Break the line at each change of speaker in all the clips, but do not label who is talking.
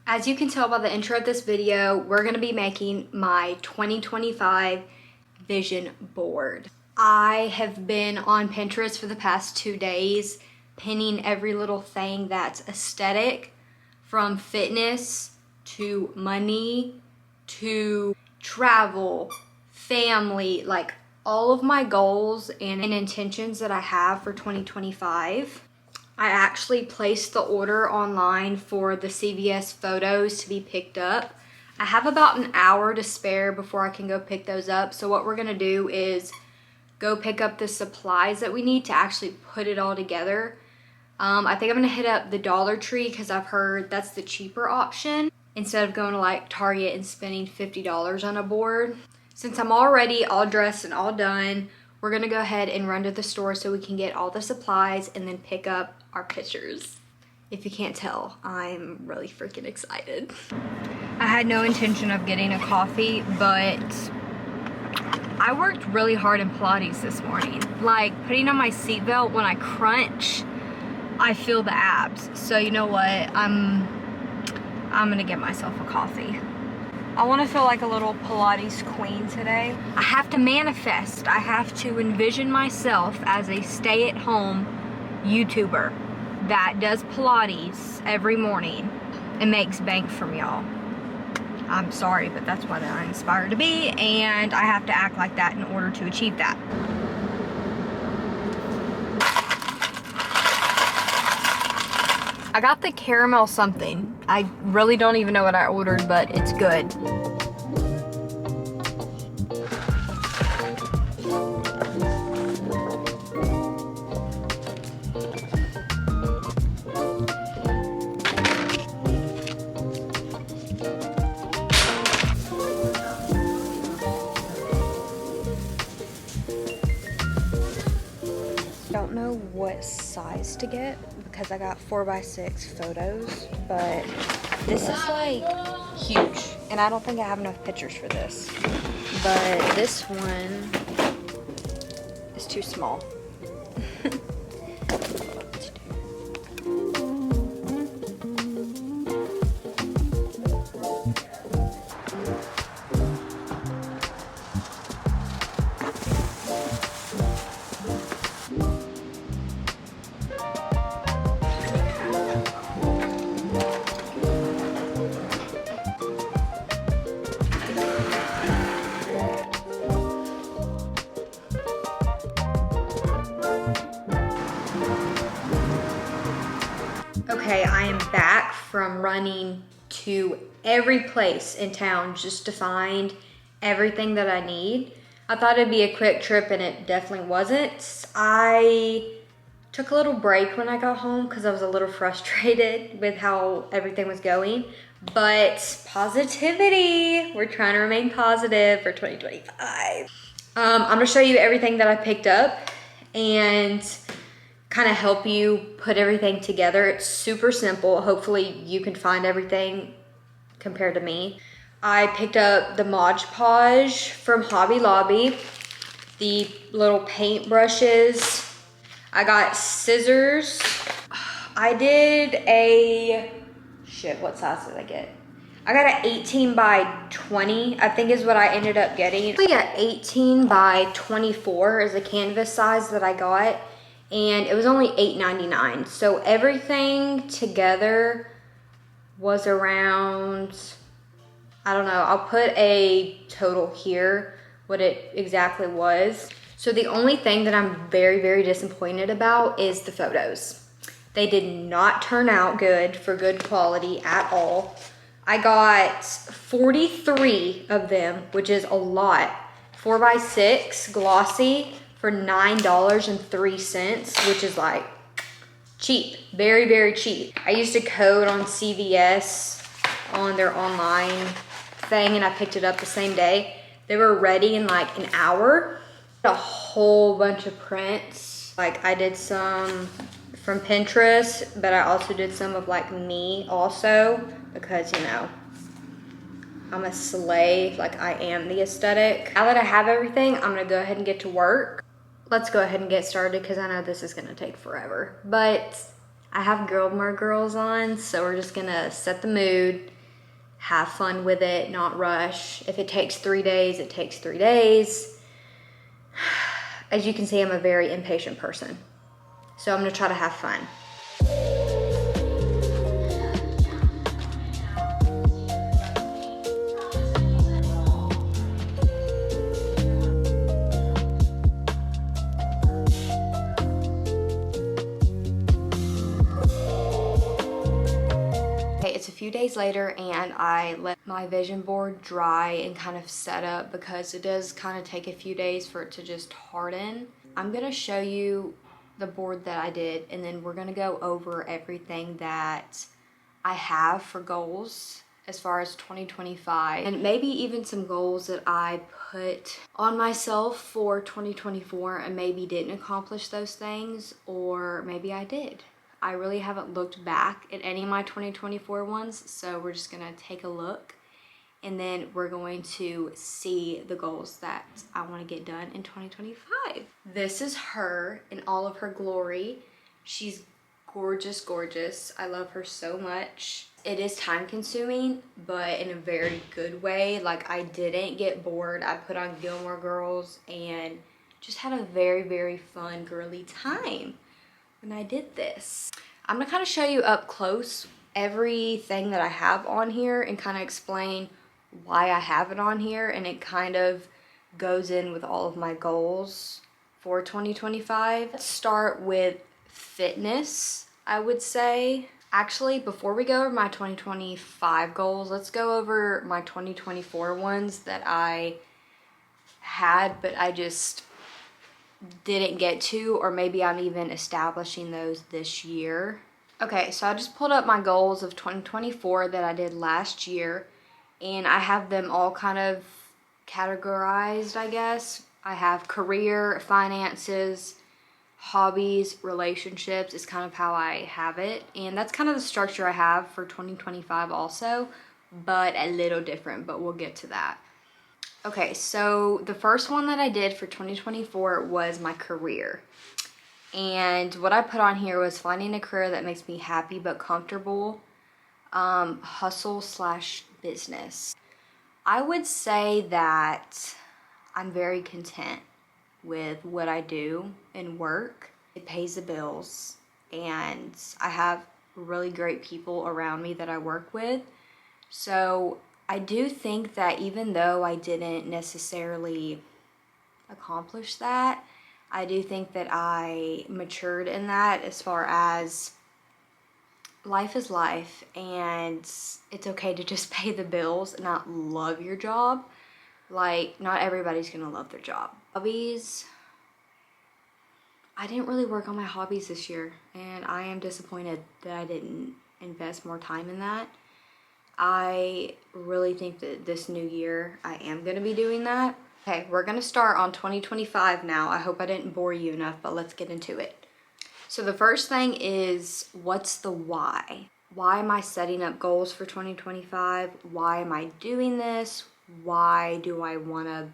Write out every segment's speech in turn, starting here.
As you can tell by the intro of this video, we're going to be making my 2025 vision board. I have been on Pinterest for the past 2 days, pinning every little thing that's aesthetic, from fitness to money to travel, family, like all of my goals and intentions that I have for 2025. I actually placed the order online for the CVS photos to be picked up. I have about an hour to spare before I can go pick those up. So what we're gonna do is go pick up the supplies that we need to actually put it all together. I think I'm gonna hit up the Dollar Tree because I've heard that's the cheaper option instead of going to like Target and spending $50 on a board. Since I'm already all dressed and all done, we're gonna go ahead and run to the store so we can get all the supplies and then pick up our pictures. If you can't tell, I'm really freaking excited. I had no intention of getting a coffee, but I worked really hard in Pilates this morning. Like putting on my seatbelt, when I crunch, I feel the abs. So you know what? I'm gonna get myself a coffee. I want to feel like a little Pilates queen today. I have to manifest. I have to envision myself as a stay-at-home YouTuber that does Pilates every morning and makes bank from y'all. I'm sorry, but that's what I inspire to be, and I have to act like that in order to achieve that. I got the caramel something. I really don't even know what I ordered, but it's good. Don't know what size to get because I got 4x6 photos, but this is like huge and I don't think I have enough pictures for this, but this one is too small. Okay, I am back from running to every place in town just to find everything that I need. I thought it'd be a quick trip and it definitely wasn't. I took a little break when I got home because I was a little frustrated with how everything was going. But positivity, we're trying to remain positive for 2025. I'm gonna show you everything that I picked up and kind of help you put everything together. It's super simple. Hopefully you can find everything compared to me. I picked up the Mod Podge from Hobby Lobby, the little paint brushes. I got scissors. I did a, what size did I get? I got an 18 by 20, I think is what I ended up getting. We got 18 by 24 is the canvas size that I got. And it was only $8.99. So everything together was around, I don't know, I'll put a total here, what it exactly was. So the only thing that I'm very, very disappointed about is the photos. They did not turn out good for good quality at all. I got 43 of them, which is a lot. 4x6 glossy for $9.03, which is like cheap, very, very cheap. I used a code on CVS on their online thing and I picked it up the same day. They were ready in like an hour. A whole bunch of prints. Like I did some from Pinterest, but I also did some of like me also because, you know, I'm a slay, like I am the aesthetic. Now that I have everything, I'm gonna go ahead and get to work. Let's go ahead and get started because I know this is gonna take forever. But I have Gilmore Girls on, so we're just gonna set the mood, have fun with it, not rush. If it takes 3 days, it takes 3 days. As you can see, I'm a very impatient person. So I'm gonna try to have fun. It's a few days later and I let my vision board dry and kind of set up because it does kind of take a few days for it to just harden. I'm gonna show you the board that I did and then we're gonna go over everything that I have for goals as far as 2025 and maybe even some goals that I put on myself for 2024 and maybe didn't accomplish those things, or maybe I did. I really haven't looked back at any of my 2024 ones, so we're just gonna take a look and then we're going to see the goals that I want to get done in 2025. This is her in all of her glory. She's gorgeous, gorgeous. I love her so much. It is time consuming, but in a very good way. Like, I didn't get bored. I put on Gilmore Girls and just had a very, very fun girly time when I did this. I'm gonna kind of show you up close everything that I have on here and kind of explain why I have it on here, and it kind of goes in with all of my goals for 2025. Let's start with fitness, I would say. Actually, before we go over my 2025 goals, let's go over my 2024 ones that I had, but I just didn't get to, or maybe I'm even establishing those this year. Okay, so I just pulled up my goals of 2024 that I did last year, and I have them all kind of categorized, I guess. I have career, finances, hobbies, relationships is kind of how I have it, and that's kind of the structure I have for 2025 also, but a little different, but we'll get to that. Okay, so the first one that I did for 2024 was my career. And what I put on here was finding a career that makes me happy but comfortable, hustle/business. I would say that I'm very content with what I do in work. It pays the bills, and I have really great people around me that I work with. So I do think that even though I didn't necessarily accomplish that, I do think that I matured in that, as far as life is life and it's okay to just pay the bills and not love your job. Like, not everybody's gonna love their job. Hobbies, I didn't really work on my hobbies this year, and I am disappointed that I didn't invest more time in that. I really think that this new year I am going to be doing that. Okay, we're going to start on 2025 now. I hope I didn't bore you enough, but let's get into it. So the first thing is, what's the why? Why am I setting up goals for 2025? Why am I doing this? Why do I want to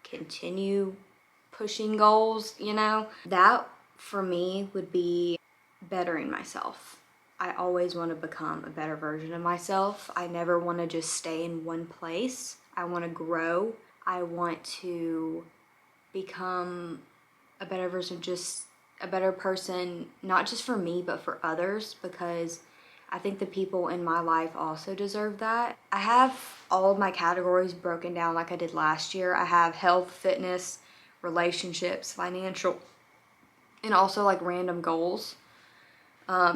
continue pushing goals, you know? That for me would be bettering myself. I always want to become a better version of myself. I never want to just stay in one place. I want to grow. I want to become a better version, just a better person, not just for me, but for others, because I think the people in my life also deserve that. I have all of my categories broken down like I did last year. I have health, fitness, relationships, financial, and also like random goals.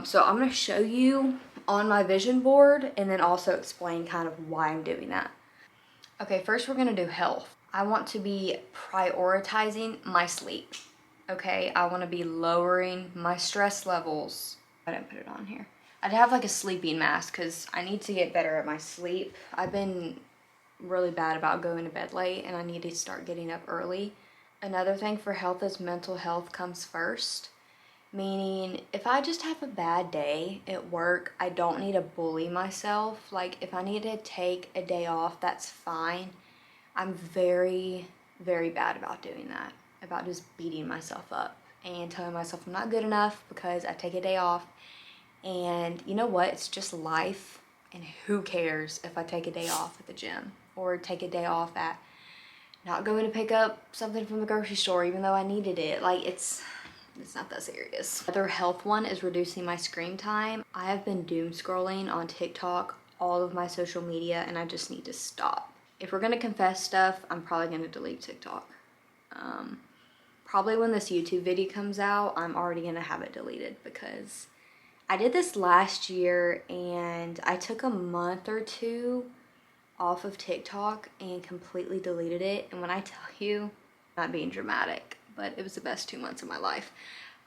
So I'm going to show you on my vision board and then also explain kind of why I'm doing that. Okay, first we're going to do health. I want to be prioritizing my sleep. Okay, I want to be lowering my stress levels. I didn't put it on here. I'd have like a sleeping mask because I need to get better at my sleep. I've been really bad about going to bed late, and I need to start getting up early. Another thing for health is mental health comes first. Meaning, if I just have a bad day at work, I don't need to bully myself. Like, if I need to take a day off, that's fine. I'm very, very bad about doing that, about just beating myself up and telling myself I'm not good enough because I take a day off. And you know what? It's just life, and who cares if I take a day off at the gym or take a day off at not going to pick up something from the grocery store even though I needed it. Like, it's not that serious. Another health one is reducing my screen time. I have been doom scrolling on TikTok, all of my social media, and I just need to stop. If we're gonna confess stuff, I'm probably gonna delete TikTok. Probably when this YouTube video comes out, I'm already gonna have it deleted because I did this last year and I took a month or two off of TikTok and completely deleted it. And when I tell you, not being dramatic, but it was the best 2 months of my life.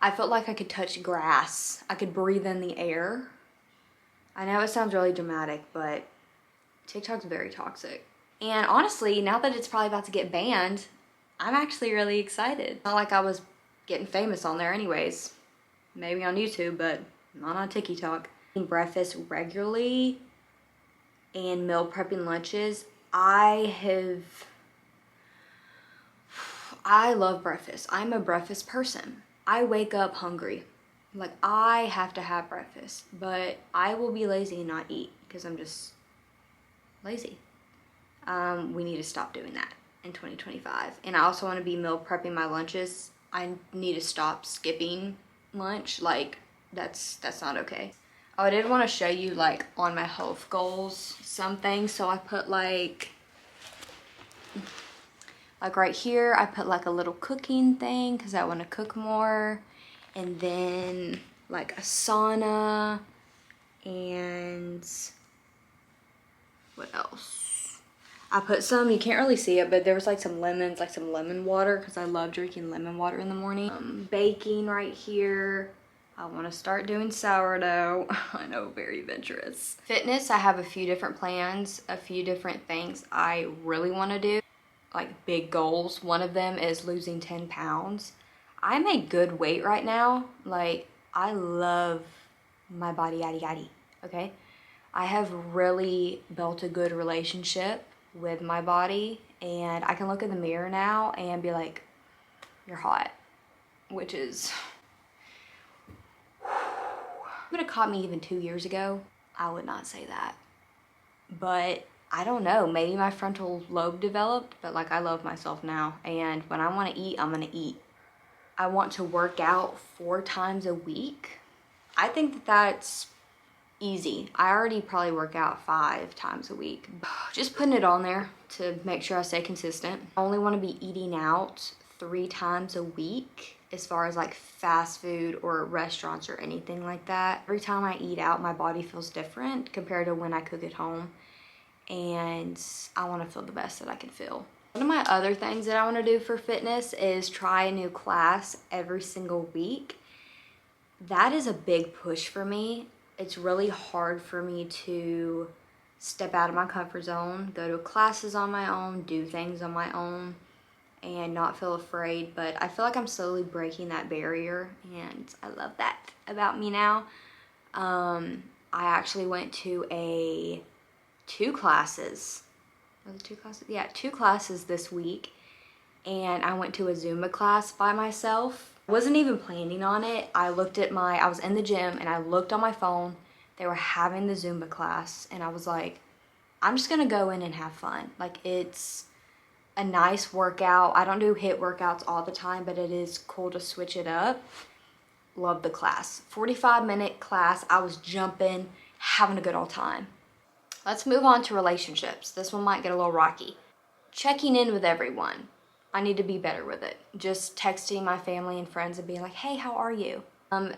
I felt like I could touch grass. I could breathe in the air. I know it sounds really dramatic, but TikTok's very toxic. And honestly, now that it's probably about to get banned, I'm actually really excited. Not like I was getting famous on there anyways. Maybe on YouTube, but not on TikTok. Eating breakfast regularly and meal prepping lunches. I love breakfast. I'm a breakfast person. I wake up hungry. Like, I have to have breakfast, but I will be lazy and not eat because I'm just lazy. We need to stop doing that in 2025. And I also want to be meal prepping my lunches. I need to stop skipping lunch. Like, that's not okay. Oh, I did want to show you, like, on my health goals, some things. So I put like right here, I put like a little cooking thing because I want to cook more. And then like a sauna, and what else? I put some, you can't really see it, but there was like some lemons, like some lemon water because I love drinking lemon water in the morning. Baking right here. I want to start doing sourdough. I know, very adventurous. Fitness, I have a few different plans, a few different things I really want to do. Like big goals. One of them is losing 10 pounds. I'm a good weight right now. Like, I love my body, yaddy yaddy, okay? I have really built a good relationship with my body, and I can look in the mirror now and be like, you're hot, which is, if you would have caught me even 2 years ago, I would not say that. But I don't know, maybe my frontal lobe developed, but like, I love myself now. And when I want to eat, I'm going to eat. I want to work out 4 times a week. I think that that's easy. I already probably work out 5 times a week. Just putting it on there to make sure I stay consistent. I only want to be eating out 3 times a week as far as like fast food or restaurants or anything like that. Every time I eat out, my body feels different compared to when I cook at home. And I want to feel the best that I can feel. One of my other things that I want to do for fitness is try a new class every single week. That is a big push for me. It's really hard for me to step out of my comfort zone, go to classes on my own, do things on my own, and not feel afraid. But I feel like I'm slowly breaking that barrier, and I love that about me now. I actually went to 2 classes. Was it 2 classes? Yeah, 2 classes this week. And I went to a Zumba class by myself. I wasn't even planning on it. I was in the gym and I looked on my phone. They were having the Zumba class and I was like, I'm just gonna go in and have fun. Like, it's a nice workout. I don't do HIIT workouts all the time, but it is cool to switch it up. Love the class. 45-minute class. I was jumping, having a good old time. Let's move on to relationships. This one might get a little rocky. Checking in with everyone. I need to be better with it. Just texting my family and friends and being like, hey, how are you?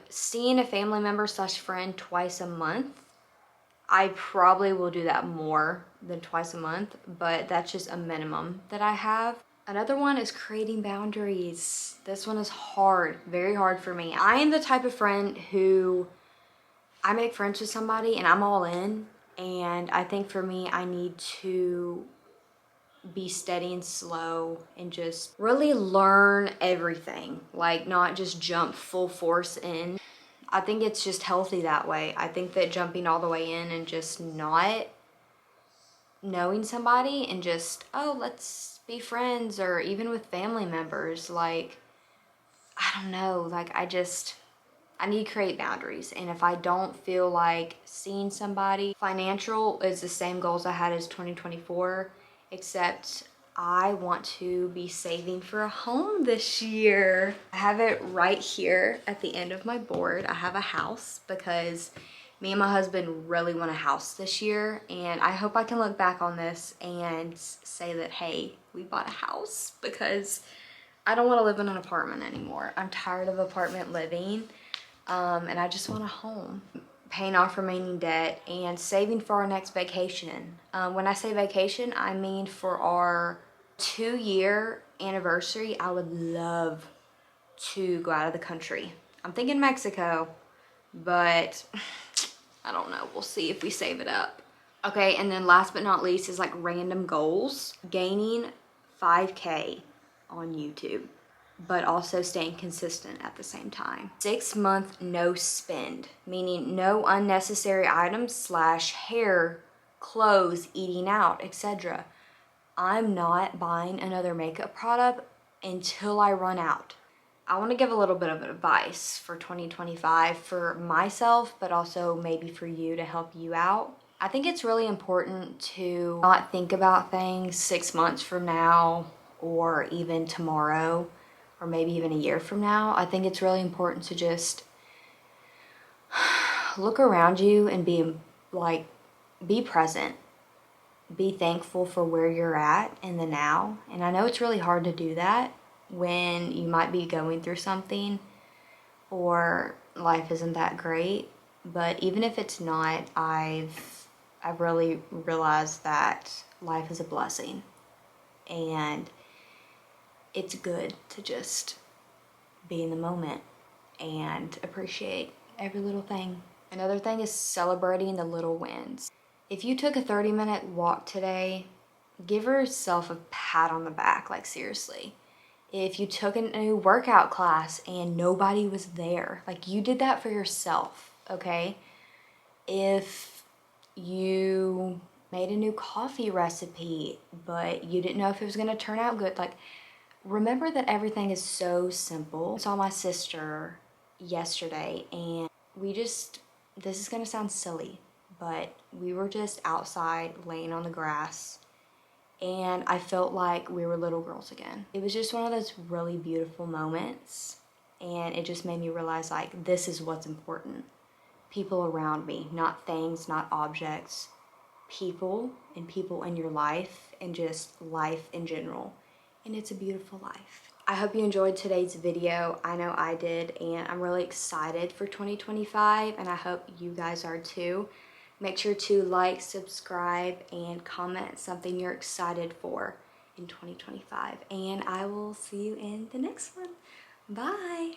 Seeing a family member / friend twice a month. I probably will do that more than twice a month, but that's just a minimum that I have. Another one is creating boundaries. This one is hard, very hard for me. I am the type of friend who, I make friends with somebody and I'm all in. And I think for me, I need to be steady and slow and just really learn everything, like not just jump full force in. I think it's just healthy that way. I think that jumping all the way in and just not knowing somebody and just, oh, let's be friends, or even with family members, like, I don't know, like I need to create boundaries. And if I don't feel like seeing somebody, financial is the same goals I had as 2024, except I want to be saving for a home this year. I have it right here at the end of my board. I have a house because me and my husband really want a house this year, and I hope I can look back on this and say that, hey, we bought a house, because I don't want to live in an apartment anymore. I'm tired of apartment living, and I just want a home. Paying off remaining debt and saving for our next vacation. When I say vacation, I mean for our 2-year anniversary, I would love to go out of the country. I'm thinking Mexico, but I don't know. We'll see if we save it up. Okay, and then last but not least is like random goals. Gaining 5K on YouTube, but also staying consistent at the same time. 6-month no spend, meaning no unnecessary items / hair, clothes, eating out, etc. I'm not buying another makeup product until I run out. I want to give a little bit of advice for 2025 for myself, but also maybe for you to help you out. I think it's really important to not think about things 6 months from now, or even tomorrow, or maybe even a year from now. I think it's really important to just look around you and be present. Be thankful for where you're at in the now. And I know it's really hard to do that when you might be going through something or life isn't that great. But even if it's not, I've really realized that life is a blessing, and it's good to just be in the moment and appreciate every little thing. Another thing is celebrating the little wins. If you took a 30-minute walk today, give yourself a pat on the back, like seriously. If you took a new workout class and nobody was there, like you did that for yourself, okay? If you made a new coffee recipe, but you didn't know if it was gonna turn out good, like remember that everything is so simple. I saw my sister yesterday and this is gonna sound silly, but we were just outside laying on the grass, and I felt like we were little girls again. It was just one of those really beautiful moments, and it just made me realize like this is what's important. People around me, not things, not objects. People, and people in your life, and just life in general. And it's a beautiful life. I hope you enjoyed today's video. I know I did, and I'm really excited for 2025, and I hope you guys are too. Make sure to like, subscribe, and comment something you're excited for in 2025. And I will see you in the next one. Bye.